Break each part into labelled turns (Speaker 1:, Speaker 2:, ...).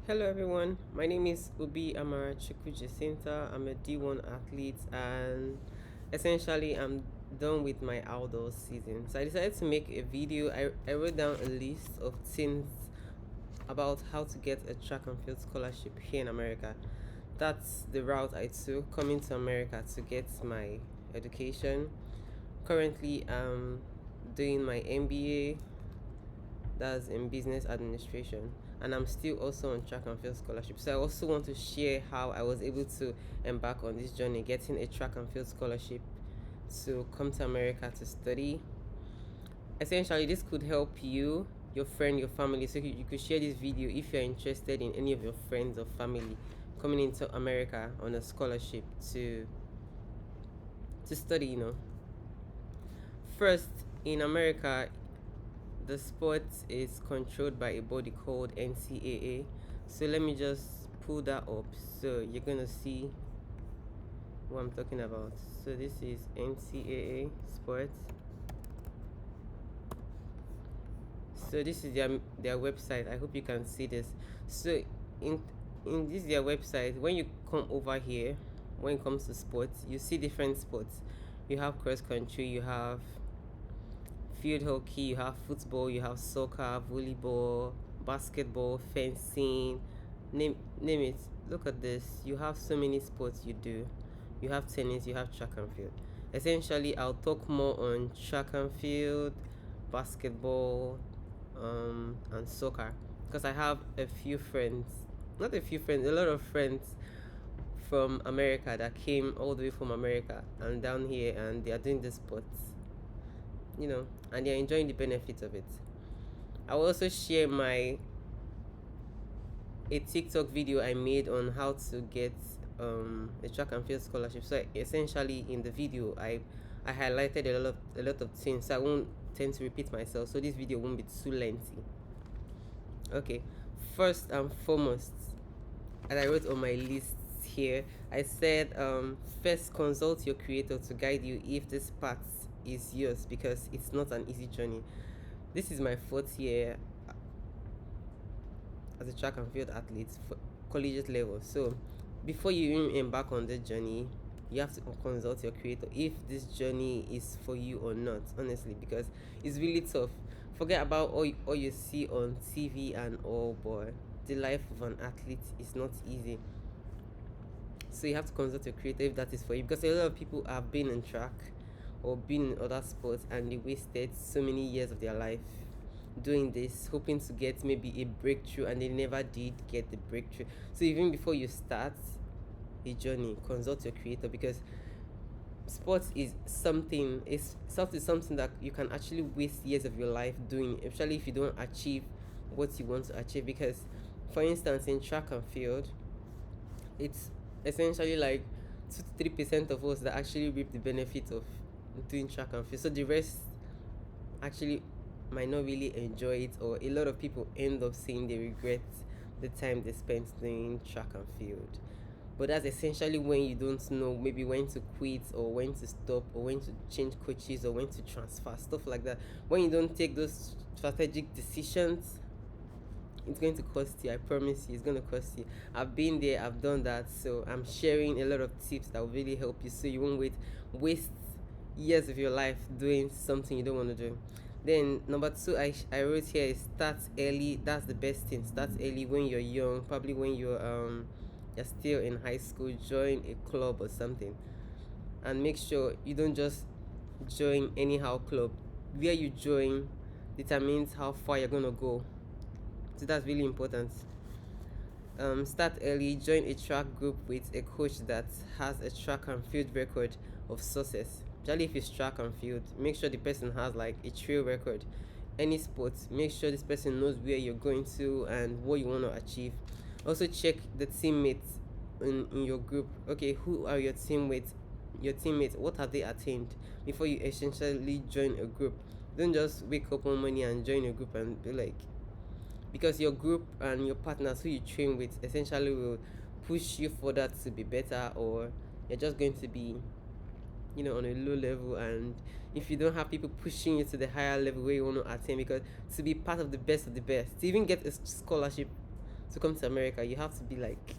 Speaker 1: Hello everyone, my name is Ubi Amara Jacinta. I'm a D1 athlete and essentially I'm done with my outdoor season. So I decided to make a video. I wrote down a list of things about how to get a track and field scholarship here in America. That's the route I took coming to America to get my education. Currently, I'm doing my MBA, that's in business administration, and I'm still also on track and field scholarship. So I also want to share how I was able to embark on this journey, getting a track and field scholarship to come to America to study. Essentially, this could help you, your friend, your family. So you could share this video if you're interested in any of your friends or family coming into America on a scholarship to study. First, in America, the sport is controlled by a body called NCAA. So let me just pull that up so you're gonna see what I'm talking about. So this is NCAA sports. So this is their website. I hope you can see this. So in in this their website, when you come over here, when it comes to sports, you see different sports. You have cross country, you have field hockey, you have football, you have soccer, volleyball, basketball, fencing, name it. Look at this. You have so many sports you do. You have tennis, you have track and field. Essentially, I'll talk more on track and field, basketball, and soccer because I have a few friends, not a few friends, a lot of friends from America that came all the way from America and down here, and they are doing the sports, and they're enjoying the benefits of it. I will also share a TikTok video I made on how to get a track and field scholarship. So essentially, in the video, I highlighted a lot of things. So I won't tend to repeat myself. So this video won't be too lengthy. Okay, first and foremost, and I wrote on my list here. I said, first consult your creator to guide you if this path is yours because it's not an easy journey. This is my fourth year as a track and field athlete for collegiate level. So before you even embark on this journey, you have to consult your creator if this journey is for you or not, honestly, because it's really tough. Forget about all you see on TV and all, boy. The life of an athlete is not easy. So you have to consult your creator if that is for you, because a lot of people have been in track or been in other sports and they wasted so many years of their life doing this, hoping to get maybe a breakthrough, and they never did get the breakthrough. So even before you start a journey, consult your creator, because sports is something that you can actually waste years of your life doing, especially if you don't achieve what you want to achieve. Because for instance, in track and field, it's essentially like 2 to 3% of us that actually reap the benefit of doing track and field. So the rest actually might not really enjoy it, or a lot of people end up saying they regret the time they spent doing track and field. But that's essentially when you don't know maybe when to quit or when to stop or when to change coaches or when to transfer, stuff like that. When you don't take those strategic decisions, it's going to cost you. I promise you, it's going to cost you. I've been there, I've done that, so I'm sharing a lot of tips that will really help you so you won't waste years of your life doing something you don't want to do. Then number two, I wrote here is start early. That's the best thing. Start early when you're young, probably when you're still in high school. Join a club or something, and make sure you don't just join anyhow club. Where you join determines how far you're gonna go, so that's really important. Start early. Join a track group with a coach that has a track and field record of success. Especially if it's track and field, make sure the person has like a trail record. Any sport, make sure this person knows where you're going to and what you want to achieve. Also check the teammates in your group. Okay, who are your teammates? What have they attained before you essentially join a group? Don't just wake up one morning and join a group and be like, because your group and your partners who you train with essentially will push you further to be better, or you're just going to be on a low level. And if you don't have people pushing you to the higher level where you want to attain, because to be part of the best, to even get a scholarship to come to America, you have to be like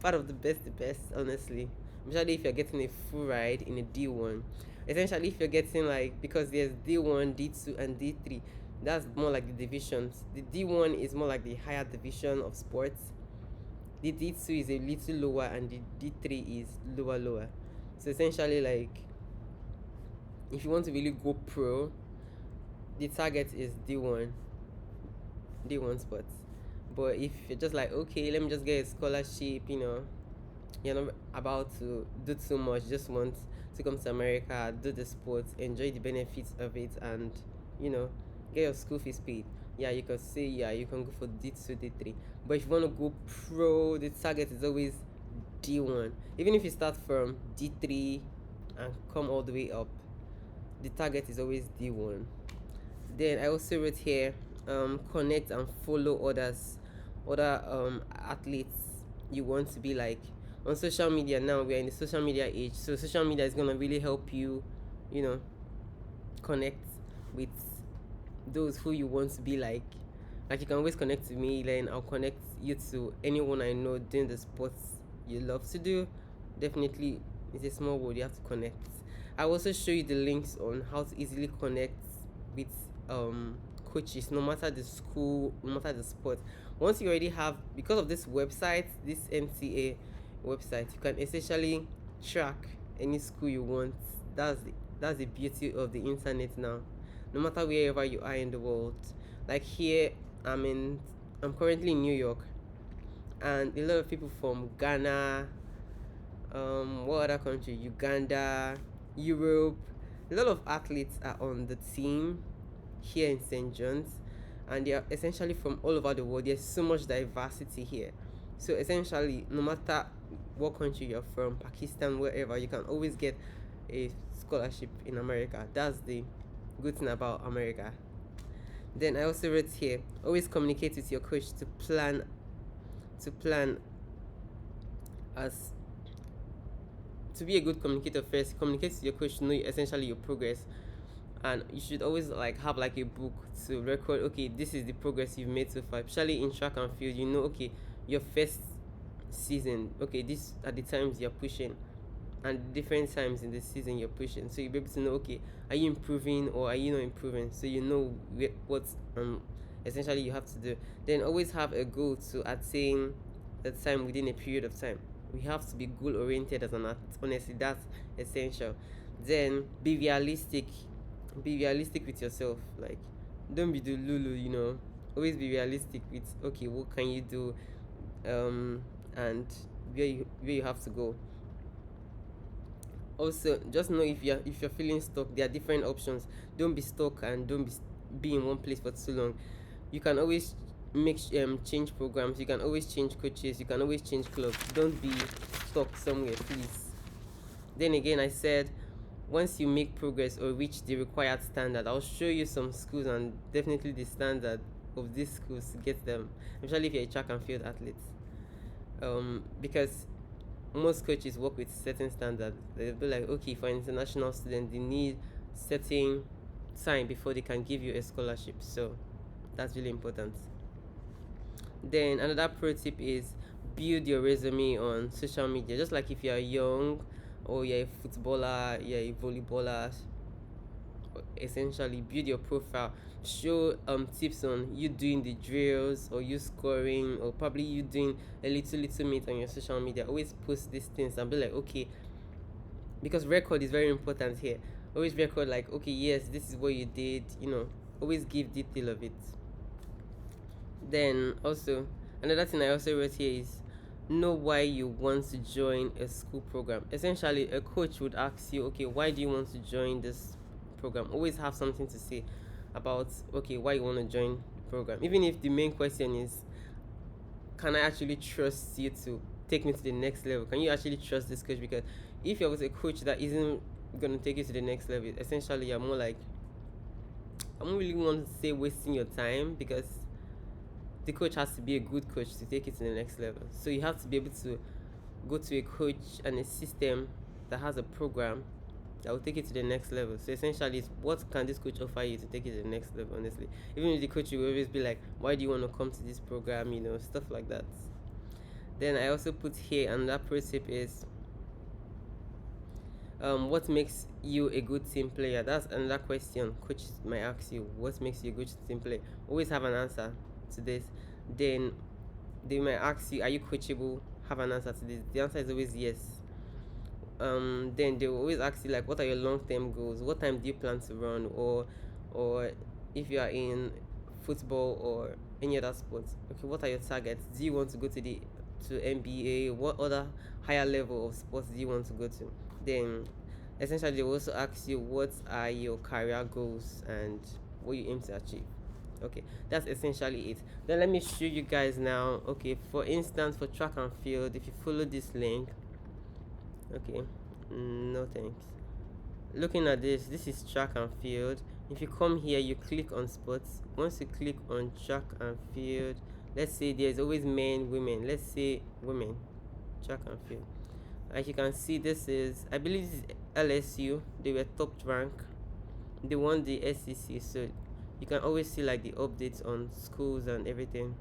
Speaker 1: part of the best, honestly. Especially if you're getting a full ride in a D1. Essentially, if you're getting like, because there's D1, D2, and D3, that's more like the divisions. The D1 is more like the higher division of sports. The D2 is a little lower, and the D3 is lower. So essentially, like, if you want to really go pro, the target is D1 spots. But if you're just like, okay, let me just get a scholarship, you're not about to do too much, just want to come to America, do the sports, enjoy the benefits of it, and you know, get your school fees paid. Yeah, you can say, yeah, you can go for D2, D3. But if you want to go pro, the target is always D1. Even if you start from D3 and come all the way up, the target is always D1. Then I also wrote here, connect and follow other athletes you want to be like on social media. Now we're in the social media age, so social media is gonna really help you, connect with those who you want to be like. Like, you can always connect to me, then I'll connect you to anyone I know doing the sports you love to do. Definitely, it's a small world, you have to connect. I'll also show you the links on how to easily connect with coaches, no matter the school, no matter the sport. Once you already have, because of this website, this NCA website, you can essentially track any school you want. That's the beauty of the internet now. No matter wherever you are in the world. Like here, I'm currently in New York, and a lot of people from Ghana, what other country? Uganda, Europe. A lot of athletes are on the team here in St. John's, and they are essentially from all over the world. There's so much diversity here. So essentially, no matter what country you're from, Pakistan, wherever, you can always get a scholarship in America. That's the good thing about America. Then I also wrote here, always communicate with your coach to plan as to be a good communicator. First, communicate with your coach to know essentially your progress, and you should always like have like a book to record, okay, this is the progress you've made so far. Especially in track and field, okay, your first season, okay, these are the times you're pushing, and different times in the season you're pushing, so you'll be able to know, okay, are you improving or are you not improving, so you know what essentially you have to do. Then always have a goal to attain the time within a period of time. We have to be goal oriented as an athlete. Honestly, that's essential. Then be realistic with yourself. Like, don't be the lulu. Always be realistic with, okay, what can you do, and where you have to go. Also, just know if you're feeling stuck, there are different options. Don't be stuck, and don't be in one place for too long. You can always change programs, you can always change coaches, you can always change clubs. Don't be stuck somewhere, please. Then again, I said, once you make progress or reach the required standard, I'll show you some schools and definitely the standard of these schools to get them, especially if you're a track and field athlete. Because most coaches work with certain standards. They'll be like, okay, for international students, they need certain time before they can give you a scholarship. So that's really important. Then another pro tip is build your resume on social media. Just like if you're young, or you're a footballer, you're a volleyballer, essentially build your profile. Show tips on you doing the drills, or you scoring, or probably you doing a little meet on your social media. Always post these things and be like, okay, because record is very important here. Always record, like, okay, yes, this is what you did. Always give detail of it. Then also, another thing I also wrote here is know why you want to join a school program. Essentially, a coach would ask you, okay, why do you want to join this program? Always have something to say about, okay, why you want to join the program. Even if the main question is, can I actually trust you to take me to the next level? Can you actually trust this coach? Because if you're with a coach that isn't going to take you to the next level, essentially you're more like, I don't really want to say wasting your time, because the coach has to be a good coach to take it to the next level. So you have to be able to go to a coach and a system that has a program that will take it to the next level. So essentially, it's what can this coach offer you to take it to the next level, honestly. Even if the coach will always be like, why do you want to come to this program, stuff like that. Then I also put here another pro tip is, what makes you a good team player? That's another question coach might ask you. What makes you a good team player? Always have an answer to this. Then they might ask you, are you coachable? Have an answer to this. The answer is always yes. Then they will always ask you, like, what are your long-term goals? What time do you plan to run? Or if you are in football or any other sports, okay, what are your targets? Do you want to go to NBA? What other higher level of sports do you want to go to? Then essentially they will also ask you, what are your career goals and what you aim to achieve. Okay, that's essentially it. Then let me show you guys now. Okay, for instance, for track and field, if you follow this link, okay, no thanks. Looking at this is track and field. If you come here, you click on sports. Once you click on track and field, let's say there's always men, women. Let's say women, track and field. As you can see, this is, I believe this is LSU. They were top rank. They won the SEC, so you can always see like the updates on schools and everything.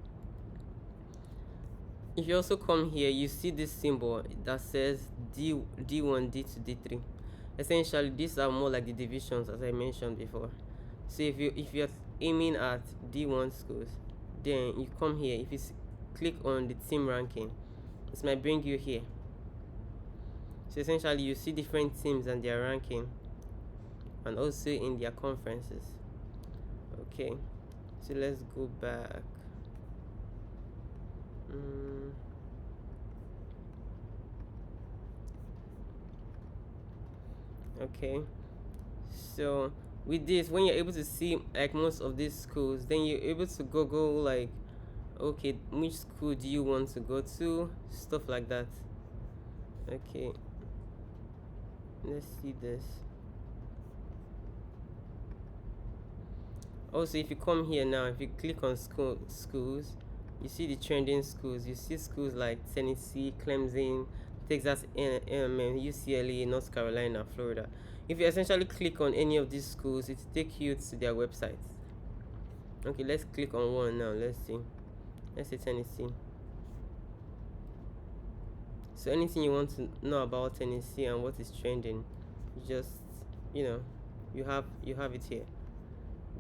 Speaker 1: If you also come here, you see this symbol that says D1, D2, D3. Essentially, these are more like the divisions, as I mentioned before. So if you're aiming at D1 schools, then you come here. If you click on the team ranking, this might bring you here. So essentially, you see different teams and their ranking, and also in their conferences. Okay, so let's go back. Okay, so with this, when you're able to see like most of these schools, then you're able to google like, okay, which school do you want to go to, stuff like that. Okay, let's see this. Also, if you come here now, if you click on schools, you see the trending schools. You see schools like Tennessee, Clemson, Texas A&M, UCLA, North Carolina, Florida. If you essentially click on any of these schools, it will take you to their websites. Okay, let's click on one now. Let's see. Let's say Tennessee. So anything you want to know about Tennessee and what is trending, you just, you have it here.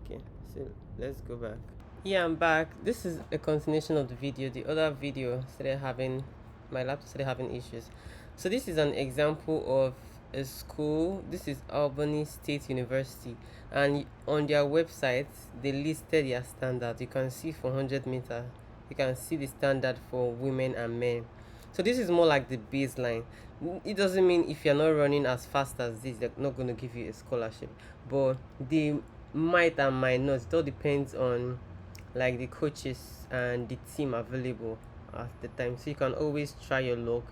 Speaker 1: Okay, so let's go back. Yeah, I'm back. This is a continuation of the video. The other video my laptop started having issues. So this is an example of a school. This is Albany State University, and on their website they listed their standards. You can see for 100 meters, you can see the standard for women and men. So this is more like the baseline. It doesn't mean if you're not running as fast as this, they're not going to give you a scholarship, but they might and might not. It all depends on like the coaches and the team available at the time. So you can always try your luck,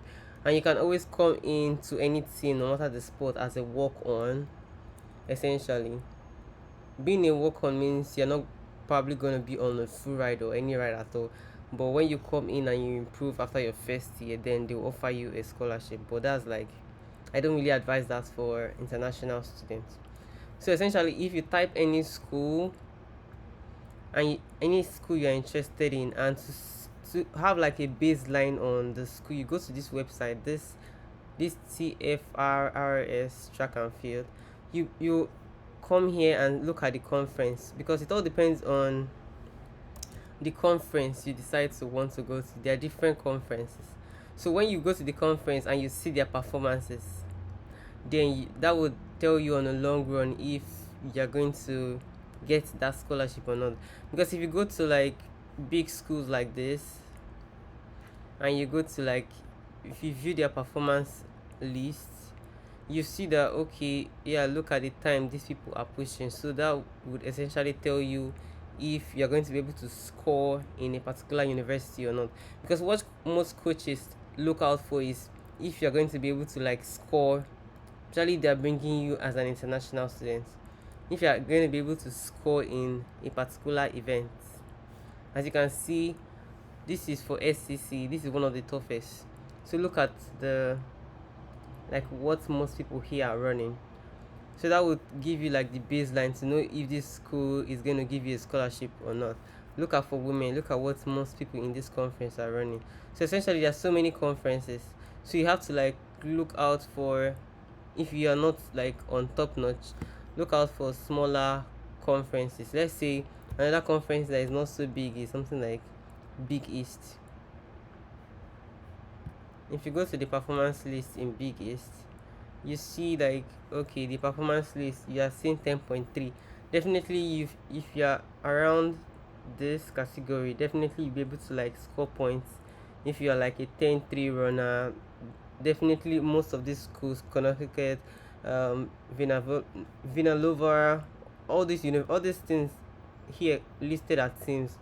Speaker 1: and you can always come into any team, no matter the sport, as a walk-on. Essentially, being a walk-on means you're not probably going to be on a full ride or any ride at all, but when you come in and you improve after your first year, then they'll offer you a scholarship. But that's like, I don't really advise that for international students. So essentially, if you type any school and any school you're interested in, and to have like a baseline on the school, you go to this website, this TFRRS track and field. You come here and look at the conference, because it all depends on the conference you decide to want to go to. There are different conferences. So when you go to the conference and you see their performances, then that would tell you on a long run if you're going to get that scholarship or not. Because if you go to like big schools like this, and you go to like, if you view their performance list, you see that, okay, yeah, look at the time these people are pushing. So that would essentially tell you if you're going to be able to score in a particular university or not. Because what most coaches look out for is if you're going to be able to like score, especially if they're bringing you as an international student, if you're going to be able to score in a particular event. As you can see, this is for SEC. This is one of the toughest. So look at the, like, what most people here are running. So that would give you like the baseline to know if this school is going to give you a scholarship or not. Look at for women, look at what most people in this conference are running. So essentially there's so many conferences, so you have to like look out for, if you are not like on top notch, look out for smaller conferences. Let's say another conference that is not so big is something like Big East. If you go to the performance list in Big East, you see like, okay, the performance list, you are seeing 10.3. Definitely if you're around this category, definitely you'll be able to like score points. If you are like a 10.3 runner, definitely most of these schools, Connecticut, Vinalova, all these things here listed as teams.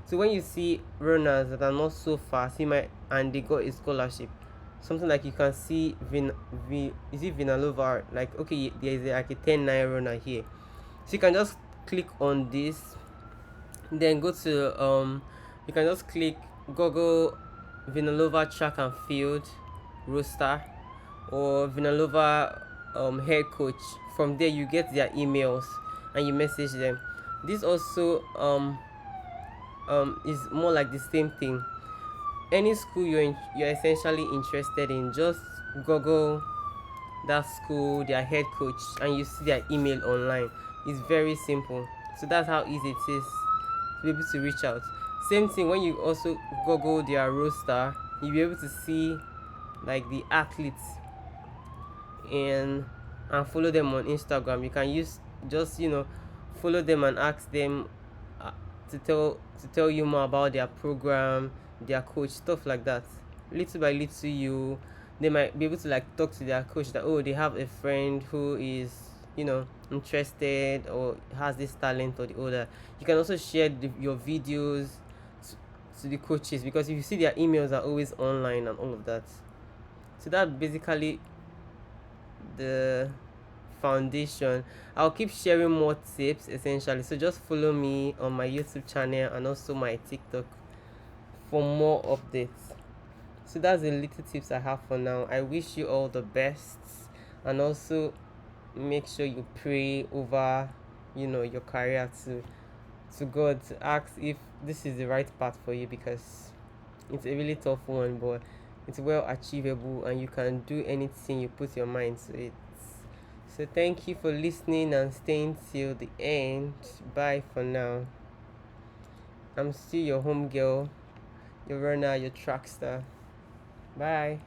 Speaker 1: So when you see runners that are not so fast, you might, and they got a scholarship, something like you can see is it Vinalova, like, okay, there is like a 10-9 runner here, so you can just click on this, then go to you can just click Google Vinalova track and field roster, or Vinalova head coach. From there you get their emails and you message them. This also is more like the same thing. Any school you're essentially interested in, just Google that school, their head coach, and you see their email online. It's very simple. So that's how easy it is to be able to reach out. Same thing when you also Google their roster, you'll be able to see like the athletes, and follow them on Instagram. You can use, just follow them and ask them uh, to tell you more about their program, their coach, stuff like that. Little by little, they might be able to like talk to their coach that, oh, they have a friend who is interested or has this talent or the other. You can also share your videos to the coaches, because if you see their emails are always online and all of that. So that basically the foundation. I'll keep sharing more tips essentially, so just follow me on my YouTube channel and also my TikTok for more updates. So that's the little tips I have for now. I wish you all the best, and also make sure you pray over your career to God, to ask if this is the right path for you, because it's a really tough one, but it's well achievable and you can do anything you put your mind to it. So thank you for listening and staying till the end. Bye for now. I'm still your home girl, your runner, your track star. Bye.